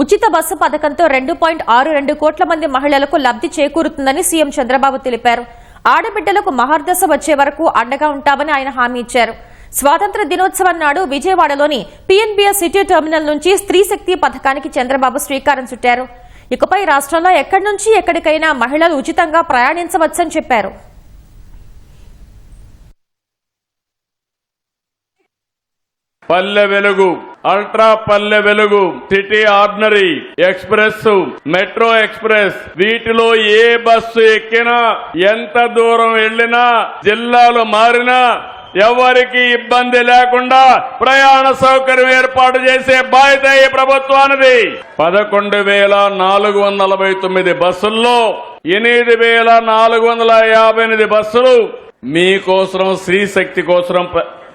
ఉచిత బస్సు పథకంతో 2.62 కోట్ల మంది మహిళలకు లబ్ధి చేకూరుతుందని సీఎం చంద్రబాబు తెలిపారు. ఆడబిడ్డలకు మహర్దశ వచ్చే వరకు అండగా ఉంటామని ఆయన హామీ ఇచ్చారు. స్వాతంత్ర దినోత్సవం నాడు విజయవాడలోని పీఎన్బీఎస్ సిటీ టెర్మినల్ నుంచి స్త్రీ శక్తి పథకానికి చంద్రబాబు శ్రీకారం చుట్టారు. ఇకపై రాష్ట్రంలో ఎక్కడి నుంచి ఎక్కడికైనా మహిళలు ఉచితంగా ప్రయాణించవచ్చని చెప్పారు. Palle Velugu, ultra Palle Velugu, city ordinary express, metro express, వీటిలో ఏ బస్సు ఎక్కినా ఎంత దూరం వెళ్లినా జిల్లాలు మారినా ఎవరికి ఇబ్బంది లేకుండా ప్రయాణ సౌకర్యం ఏర్పాటు చేసే బాధ్యత ఈ ప్రభుత్వానిది. 11,449 బస్సుల్లో 8,458 బస్సులు మీకోసం స్త్రీశక్తి కోసం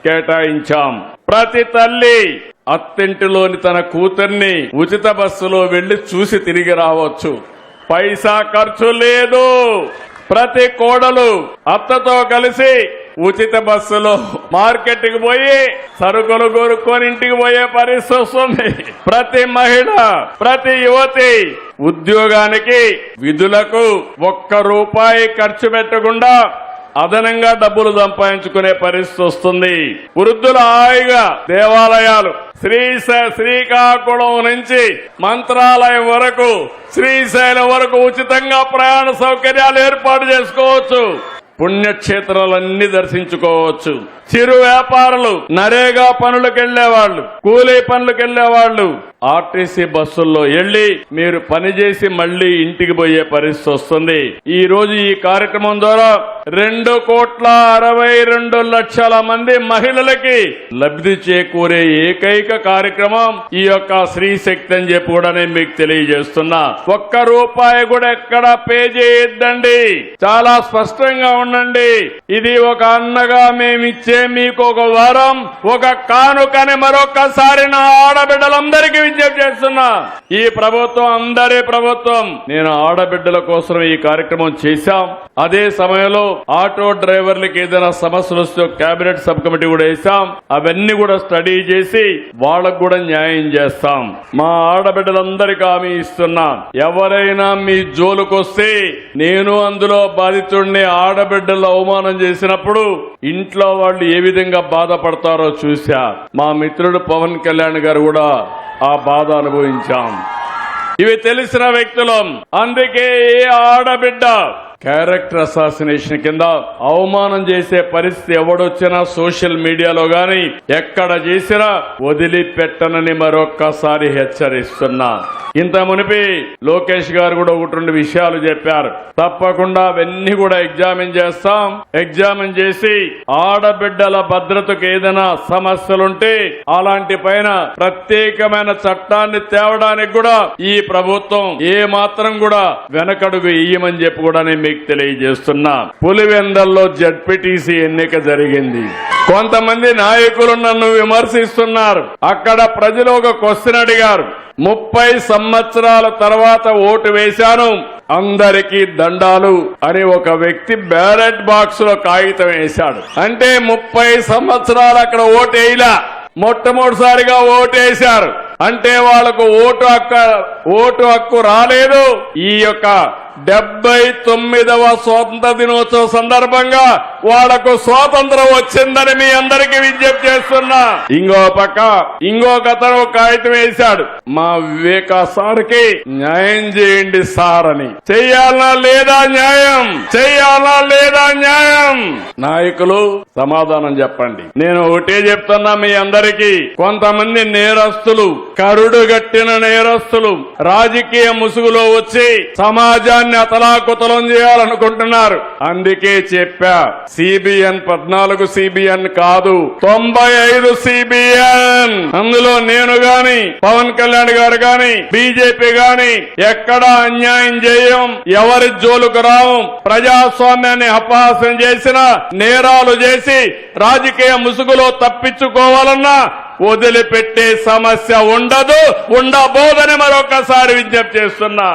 కేటాయించాం. ప్రతి తల్లి అత్తింటిలోని తన కూతుర్ని ఉచిత బస్సులో వెళ్లి చూసి తిరిగి రావచ్చు. పైసా ఖర్చు లేదు. ప్రతి కోడలు అత్తతో కలిసి ఉచిత బస్సులో మార్కెట్కి పోయి సరుకులు కొనుక్కొని ఇంటికి పోయే పరిస్థితి వస్తుంది. ప్రతి మహిళ, ప్రతి యువతి ఉద్యోగానికి విధులకు ₹1 ఖర్చు పెట్టకుండా అదనంగా డబ్బులు సంపాదించుకునే పరిస్థితి వస్తుంది. వృద్ధులు హాయిగా దేవాలయాలు శ్రీకాకుళం నుంచి మంత్రాలయం వరకు, శ్రీశైలం వరకు ఉచితంగా ప్రయాణ సౌకర్యాలు ఏర్పాటు చేసుకోవచ్చు. పుణ్యక్షేత్రాలన్నీ దర్శించుకోవచ్చు. చిరు వ్యాపారులు, నరేగా పనులకు వెళ్లేవాళ్లు, కూలీ పనులకు వెళ్లేవాళ్లు ఆర్టీసీ బస్సుల్లో వెళ్లి మీరు పనిచేసి మళ్లీ ఇంటికి పోయే పరిస్థితి వస్తుంది. ఈ రోజు ఈ కార్యక్రమం ద్వారా 2,62,00,000 మంది మహిళలకి లబ్ధి చేకూరే ఏకైక కార్యక్రమం ఈ యొక్క స్త్రీ శక్తి అని చెప్పి కూడా నేను మీకు తెలియజేస్తున్నా. ₹1 కూడా ఎక్కడ పే చేయొద్దండి. చాలా స్పష్టంగా ఉండండి. ఇది ఒక అన్నగా మేమిచ్చే మీకు ఒక వరం, ఒక కానుకని మరొకసారి నా ఆడబిడ్డలందరికీ విజ్ఞప్తి చేస్తున్నా. ఈ ప్రభుత్వం అందరి ప్రభుత్వం. నేను ఆడబిడ్డల కోసం ఈ కార్యక్రమం చేశాం. అదే సమయంలో ఆటో డ్రైవర్లకి ఏదైనా సమస్యలు వస్తే కేబినెట్ సబ్ కమిటీ కూడా వేశాం. అవన్నీ కూడా స్టడీ చేసి వాళ్ళకు కూడా న్యాయం చేస్తాం. మా ఆడబిడ్డలందరికీ హామీ ఇస్తున్నా. ఎవరైనా మీ జోలుకొస్తే నేను అందులో బాధితుడిని. ఆడబిడ్డలు అవమానం చేసినప్పుడు ఇంట్లో వాళ్ళు ఏ విధంగా బాధపడతారో చూశా. మా మిత్రుడు పవన్ కళ్యాణ్ గారు కూడా ఆ బాధ అనుభవించాం. ఇవి తెలిసిన వ్యక్తులం. అందుకే ఏ ఆడబిడ్డ క్యారెక్టర్ అసాసినేషన్ కింద అవమానం చేసే పరిస్థితి ఎవడొచ్చినా సోషల్ మీడియాలో గాని ఎక్కడ చేసినా వదిలిపెట్టనని మరొక్కసారి హెచ్చరిస్తున్నా. ఇంత మునిపి లోకేష్ గారు కూడా 1-2 విషయాలు చెప్పారు. తప్పకుండా అవన్నీ కూడా ఎగ్జామిన్ చేస్తాం. ఎగ్జామిన్ చేసి ఆడబిడ్డల భద్రతకు ఏదైనా సమస్యలుంటే అలాంటి పైన ప్రత్యేకమైన చట్టాన్ని తేవడానికి కూడా ఈ ప్రభుత్వం ఏ మాత్రం కూడా వెనకడుగు ఇయ్యమని చెప్పి కూడా నేను మీకు తెలియజేస్తున్నా. పులివెందల్లో జడ్పీటీసీ ఎన్నిక జరిగింది. కొంతమంది నాయకులు నన్ను విమర్శిస్తున్నారు. అక్కడ ప్రజలు ఒక క్వశ్చన్ అడిగారు. 30 సంవత్సరాల తర్వాత ఓటు వేశాను, అందరికీ దండాలు అని ఒక వ్యక్తి బ్యాలెట్ బాక్స్ లో కాగితం వేశాడు. అంటే 30 సంవత్సరాలు అక్కడ ఓటు వేయలా, మొట్టమొదటిసారిగా ఓటేశారు. అంటే వాళ్లకు ఓటు హక్కు రాలేదు. ఈ యొక్క 79వ స్వాతంత్ర దినోత్సవ సందర్భంగా వాళ్లకు స్వాతంత్రం వచ్చిందని మీ అందరికీ విజ్ఞప్తి చేస్తున్నా. ఇంకొకతను కాగితం వేశాడు. మా వివేక సార్కి న్యాయం చేయండి సార్ అని. చెయ్యాలనా లేదా న్యాయం? చెయ్యాలా లేదా న్యాయం? నాయకులు సమాధానం చెప్పండి. నేను ఒకటే చెప్తున్నా మీ అందరికీ. కొంతమంది నేరస్తులు, కరుడుగట్టిన నేరస్తులు రాజకీయ ముసుగులో వచ్చి సమాజాన్ని అతలాకుతలం చేయాలనుకుంటున్నారు. అందుకే చెప్పా, సిబిఎన్ 14 సిబిఎన్ కాదు, 95 సిబిఎన్. అందులో నేను గాని, పవన్ కళ్యాణ్ గారు గాని, బీజేపీ గాని ఎక్కడా అన్యాయం చేయం, ఎవరి జోలుకు రావు. ప్రజాస్వామ్యాన్ని అపహాస్యం చేసిన, నేరాలు చేసి రాజకీయ ముసుగులో తప్పించుకోవాలన్నా వదిలిపెట్టే సమస్య ఉండదు, ఉండబోదని మరొకసారి విజ్ఞప్తి చేస్తున్నా.